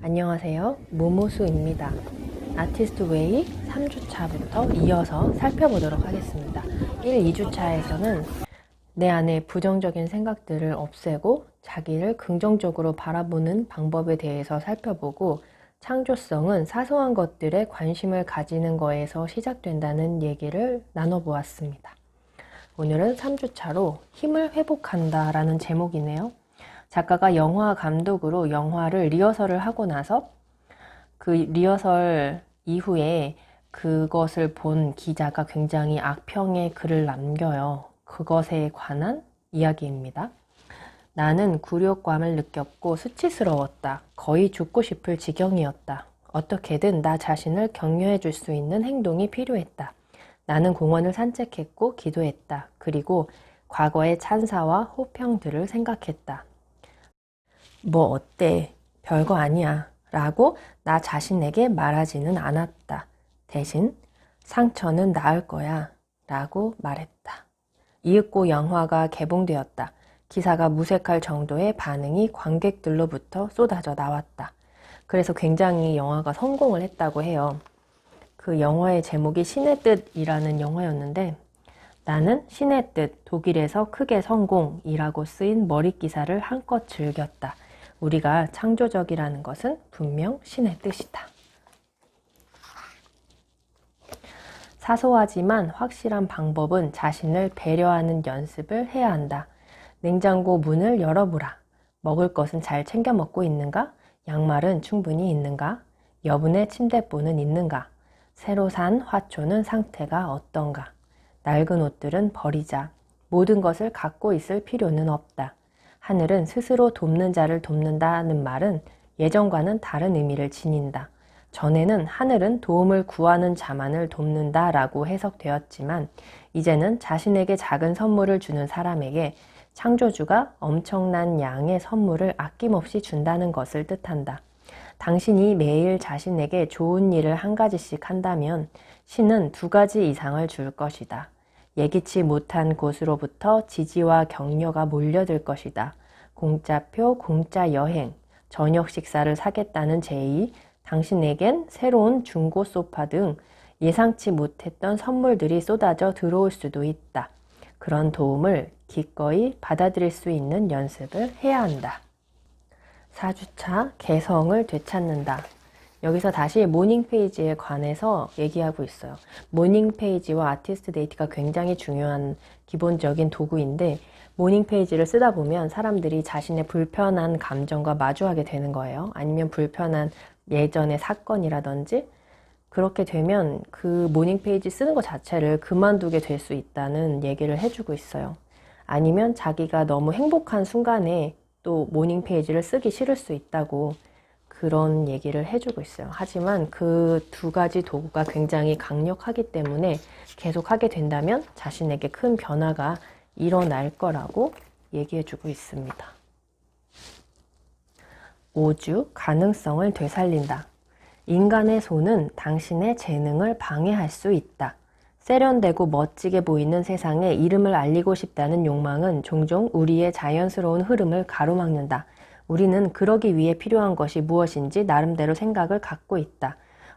안녕하세요. 모모수입니다. 아티스트 웨이 3주차부터 이어서 살펴보도록 하겠습니다. 1, 2주차에서는 내 안에 부정적인 생각들을 없애고 자기를 긍정적으로 바라보는 방법에 대해서 살펴보고, 창조성은 사소한 것들에 관심을 가지는 거에서 시작된다는 얘기를 나눠보았습니다. 오늘은 3주차로 힘을 회복한다 라는 제목이네요. 작가가 영화 감독으로 영화를 리허설을 하고 나서 그 리허설 이후에 그것을 본 기자가 굉장히 악평의 글을 남겨요. 그것에 관한 이야기입니다. 나는 굴욕감을 느꼈고 수치스러웠다. 거의 죽고 싶을 지경이었다. 어떻게든 나 자신을 격려해 줄 수 있는 행동이 필요했다. 나는 공원을 산책했고 기도했다. 그리고 과거의 찬사와 호평들을 생각했다. 뭐 어때? 별거 아니야. 라고 나 자신에게 말하지는 않았다. 대신 상처는 나을 거야. 라고 말했다. 이윽고 영화가 개봉되었다. 기사가 무색할 정도의 반응이 관객들로부터 쏟아져 나왔다. 그래서 굉장히 영화가 성공을 했다고 해요. 그 영화의 제목이 신의 뜻이라는 영화였는데, 나는 신의 뜻, 독일에서 크게 성공이라고 쓰인 머릿기사를 한껏 즐겼다. 우리가 창조적이라는 것은 분명 신의 뜻이다. 사소하지만 확실한 방법은 자신을 배려하는 연습을 해야 한다. 냉장고 문을 열어보라. 먹을 것은 잘 챙겨 먹고 있는가? 양말은 충분히 있는가? 여분의 침대보는 있는가? 새로 산 화초는 상태가 어떤가? 낡은 옷들은 버리자. 모든 것을 갖고 있을 필요는 없다. 하늘은 스스로 돕는 자를 돕는다는 말은 예전과는 다른 의미를 지닌다. 전에는 하늘은 도움을 구하는 자만을 돕는다라고 해석되었지만, 이제는 자신에게 작은 선물을 주는 사람에게 창조주가 엄청난 양의 선물을 아낌없이 준다는 것을 뜻한다. 당신이 매일 자신에게 좋은 일을 한 가지씩 한다면 신은 2가지 이상을 줄 것이다. 예기치 못한 곳으로부터 지지와 격려가 몰려들 것이다. 공짜표, 공짜 여행, 저녁 식사를 사겠다는 제의, 당신에겐 새로운 중고 소파 등 예상치 못했던 선물들이 쏟아져 들어올 수도 있다. 그런 도움을 기꺼이 받아들일 수 있는 연습을 해야 한다. 4주차 개성을 되찾는다. 여기서 다시 모닝 페이지에 관해서 얘기하고 있어요. 모닝 페이지와 아티스트 데이트가 굉장히 중요한 기본적인 도구인데, 모닝 페이지를 쓰다 보면 사람들이 자신의 불편한 감정과 마주하게 되는 거예요. 아니면 불편한 예전의 사건이라든지, 그렇게 되면 그 모닝 페이지 쓰는 것 자체를 그만두게 될 수 있다는 얘기를 해주고 있어요. 아니면 자기가 너무 행복한 순간에 또 모닝 페이지를 쓰기 싫을 수 있다고 그런 얘기를 해주고 있어요. 하지만 그 2가지 도구가 굉장히 강력하기 때문에 계속 하게 된다면 자신에게 큰 변화가 일어날 거라고 얘기해주고 있습니다. 5주 가능성을 되살린다. 인간의 손은 당신의 재능을 방해할 수 있다. 세련되고 멋지게 보이는 세상에 이름을 알리고 싶다는 욕망은 종종 우리의 자연스러운 흐름을 가로막는다. 우리는 그러기 위해 필요한 것이 무엇인지 나름대로 생각을 갖고 있다.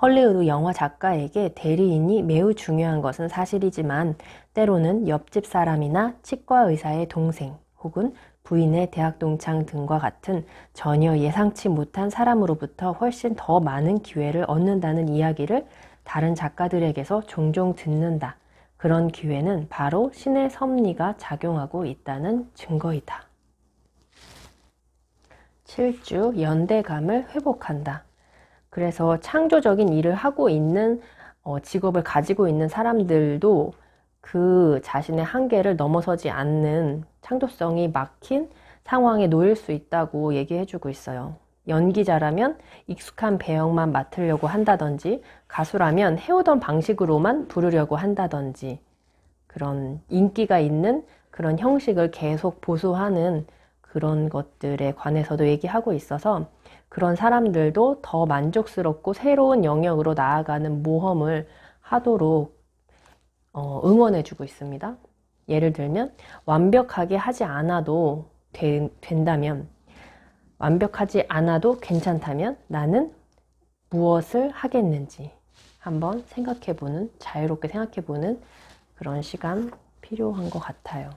헐리우드 영화 작가에게 대리인이 매우 중요한 것은 사실이지만, 때로는 옆집 사람이나 치과 의사의 동생 혹은 부인의 대학 동창 등과 같은 전혀 예상치 못한 사람으로부터 훨씬 더 많은 기회를 얻는다는 이야기를 다른 작가들에게서 종종 듣는다. 그런 기회는 바로 신의 섭리가 작용하고 있다는 증거이다. 7주 연대감을 회복한다. 그래서 창조적인 일을 하고 있는 직업을 가지고 있는 사람들도 그 자신의 한계를 넘어서지 않는 창조성이 막힌 상황에 놓일 수 있다고 얘기해주고 있어요. 연기자라면 익숙한 배역만 맡으려고 한다든지, 가수라면 해오던 방식으로만 부르려고 한다든지, 그런 인기가 있는 그런 형식을 계속 보수하는 그런 것들에 관해서도 얘기하고 있어서, 그런 사람들도 더 만족스럽고 새로운 영역으로 나아가는 모험을 하도록 응원해주고 있습니다. 예를 들면 완벽하게 하지 않아도 된다면, 완벽하지 않아도 괜찮다면 나는 무엇을 하겠는지 한번 생각해보는, 자유롭게 생각해보는 그런 시간 필요한 것 같아요.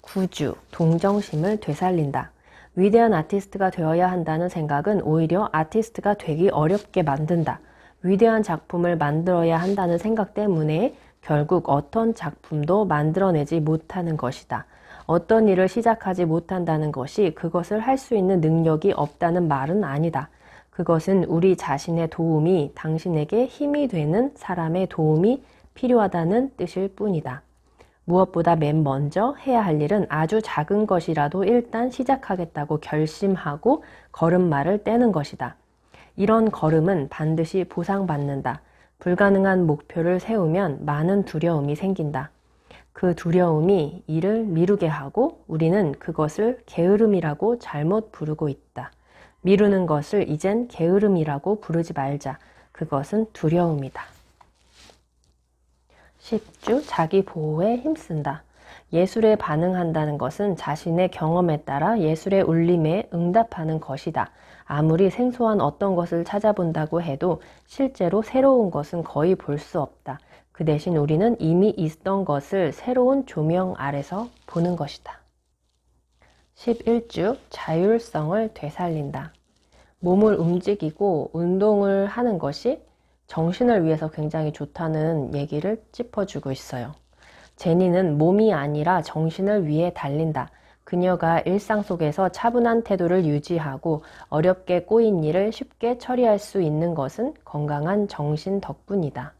9주, 동정심을 되살린다. 위대한 아티스트가 되어야 한다는 생각은 오히려 아티스트가 되기 어렵게 만든다. 위대한 작품을 만들어야 한다는 생각 때문에 결국 어떤 작품도 만들어내지 못하는 것이다. 어떤 일을 시작하지 못한다는 것이 그것을 할 수 있는 능력이 없다는 말은 아니다. 그것은 우리 자신의 도움이 당신에게 힘이 되는 사람의 도움이 필요하다는 뜻일 뿐이다. 무엇보다 맨 먼저 해야 할 일은 아주 작은 것이라도 일단 시작하겠다고 결심하고 걸음마를 떼는 것이다. 이런 걸음은 반드시 보상받는다. 불가능한 목표를 세우면 많은 두려움이 생긴다. 그 두려움이 일을 미루게 하고 우리는 그것을 게으름이라고 잘못 부르고 있다. 미루는 것을 이젠 게으름이라고 부르지 말자. 그것은 두려움이다. 10주, 자기 보호에 힘쓴다. 예술에 반응한다는 것은 자신의 경험에 따라 예술의 울림에 응답하는 것이다. 아무리 생소한 어떤 것을 찾아본다고 해도 실제로 새로운 것은 거의 볼 수 없다. 그 대신 우리는 이미 있던 것을 새로운 조명 아래서 보는 것이다. 11주, 자율성을 되살린다. 몸을 움직이고 운동을 하는 것이 정신을 위해서 굉장히 좋다는 얘기를 짚어주고 있어요. 제니는 몸이 아니라 정신을 위해 달린다. 그녀가 일상 속에서 차분한 태도를 유지하고 어렵게 꼬인 일을 쉽게 처리할 수 있는 것은 건강한 정신 덕분이다.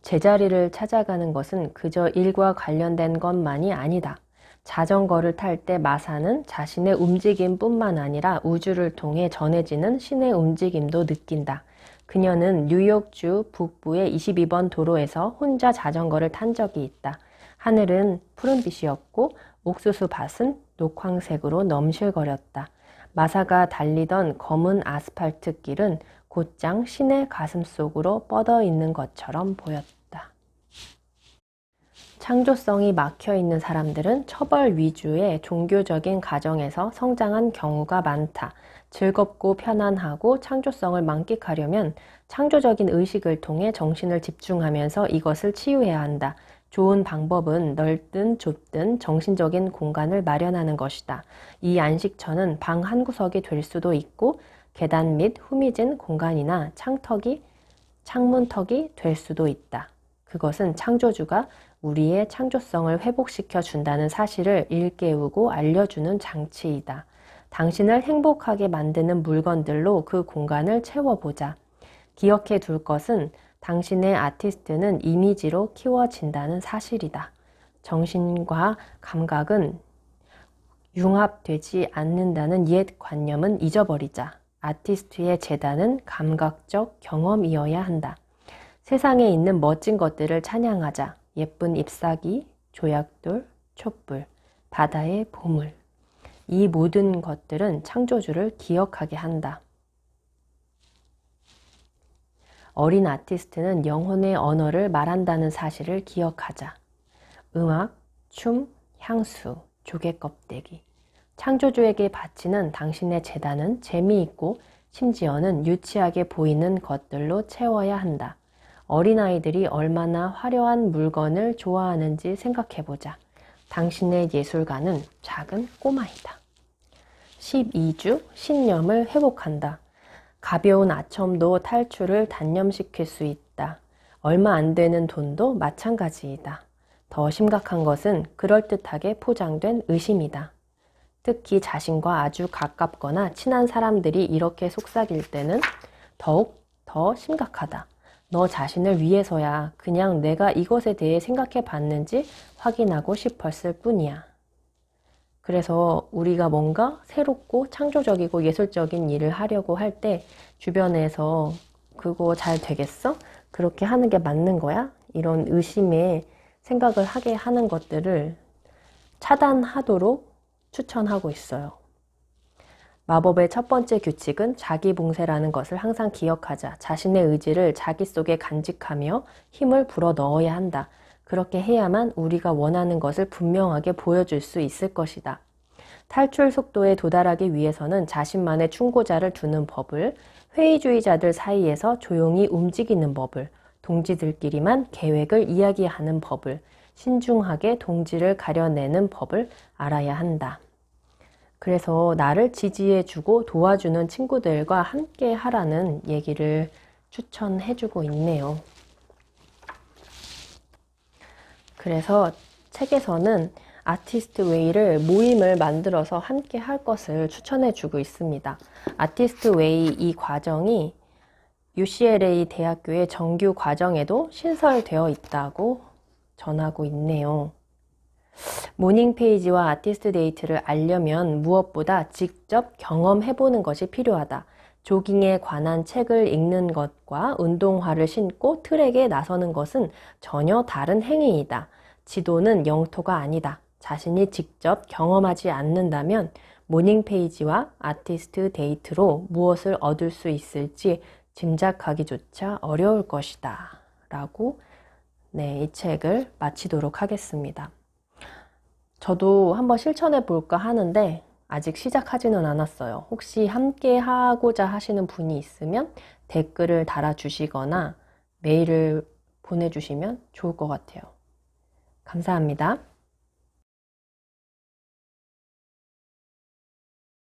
제자리를 찾아가는 것은 그저 일과 관련된 것만이 아니다. 자전거를 탈 때 마사는 자신의 움직임뿐만 아니라 우주를 통해 전해지는 신의 움직임도 느낀다. 그녀는 뉴욕주 북부의 22번 도로에서 혼자 자전거를 탄 적이 있다. 하늘은 푸른빛이었고 옥수수 밭은 녹황색으로 넘실거렸다. 마사가 달리던 검은 아스팔트 길은 곧장 신의 가슴 속으로 뻗어 있는 것처럼 보였다. 창조성이 막혀있는 사람들은 처벌 위주의 종교적인 가정에서 성장한 경우가 많다. 즐겁고 편안하고 창조성을 만끽하려면 창조적인 의식을 통해 정신을 집중하면서 이것을 치유해야 한다. 좋은 방법은 넓든 좁든 정신적인 공간을 마련하는 것이다. 이 안식처는 방 한 구석이 될 수도 있고 계단 및 후미진 공간이나 창문턱이 될 수도 있다. 그것은 창조주가 우리의 창조성을 회복시켜 준다는 사실을 일깨우고 알려주는 장치이다. 당신을 행복하게 만드는 물건들로 그 공간을 채워보자. 기억해 둘 것은 당신의 아티스트는 이미지로 키워진다는 사실이다. 정신과 감각은 융합되지 않는다는 옛 관념은 잊어버리자. 아티스트의 재단은 감각적 경험이어야 한다. 세상에 있는 멋진 것들을 찬양하자. 예쁜 잎사귀, 조약돌, 촛불, 바다의 보물. 이 모든 것들은 창조주를 기억하게 한다. 어린 아티스트는 영혼의 언어를 말한다는 사실을 기억하자. 음악, 춤, 향수, 조개 껍데기. 창조주에게 바치는 당신의 재단은 재미있고 심지어는 유치하게 보이는 것들로 채워야 한다. 어린아이들이 얼마나 화려한 물건을 좋아하는지 생각해보자. 당신의 예술가는 작은 꼬마이다. 12주, 신념을 회복한다. 가벼운 아첨도 탈출을 단념시킬 수 있다. 얼마 안 되는 돈도 마찬가지이다. 더 심각한 것은 그럴듯하게 포장된 의심이다. 특히 자신과 아주 가깝거나 친한 사람들이 이렇게 속삭일 때는 더욱 더 심각하다. 너 자신을 위해서야. 그냥 내가 이것에 대해 생각해 봤는지 확인하고 싶었을 뿐이야. 그래서 우리가 뭔가 새롭고 창조적이고 예술적인 일을 하려고 할 때 주변에서 그거 잘 되겠어? 그렇게 하는 게 맞는 거야? 이런 의심에 생각을 하게 하는 것들을 차단하도록 추천하고 있어요. 마법의 첫 번째 규칙은 자기 봉쇄라는 것을 항상 기억하자. 자신의 의지를 자기 속에 간직하며 힘을 불어 넣어야 한다. 그렇게 해야만 우리가 원하는 것을 분명하게 보여줄 수 있을 것이다. 탈출 속도에 도달하기 위해서는 자신만의 충고자를 두는 법을, 회의주의자들 사이에서 조용히 움직이는 법을, 동지들끼리만 계획을 이야기하는 법을, 신중하게 동지를 가려내는 법을 알아야 한다. 그래서 나를 지지해주고 도와주는 친구들과 함께 하라는 얘기를 추천해주고 있네요. 그래서 책에서는 아티스트 웨이를 모임을 만들어서 함께 할 것을 추천해주고 있습니다. 아티스트 웨이 이 과정이 UCLA 대학교의 정규 과정에도 신설되어 있다고 전하고 있네요. 모닝 페이지와 아티스트 데이트를 알려면 무엇보다 직접 경험해보는 것이 필요하다. 조깅에 관한 책을 읽는 것과 운동화를 신고 트랙에 나서는 것은 전혀 다른 행위이다. 지도는 영토가 아니다. 자신이 직접 경험하지 않는다면 모닝 페이지와 아티스트 데이트로 무엇을 얻을 수 있을지 짐작하기조차 어려울 것이다. 라고 이 책을 마치도록 하겠습니다. 저도 한번 실천해 볼까 하는데 아직 시작하지는 않았어요. 혹시 함께 하고자 하시는 분이 있으면 댓글을 달아주시거나 메일을 보내주시면 좋을 것 같아요. 감사합니다.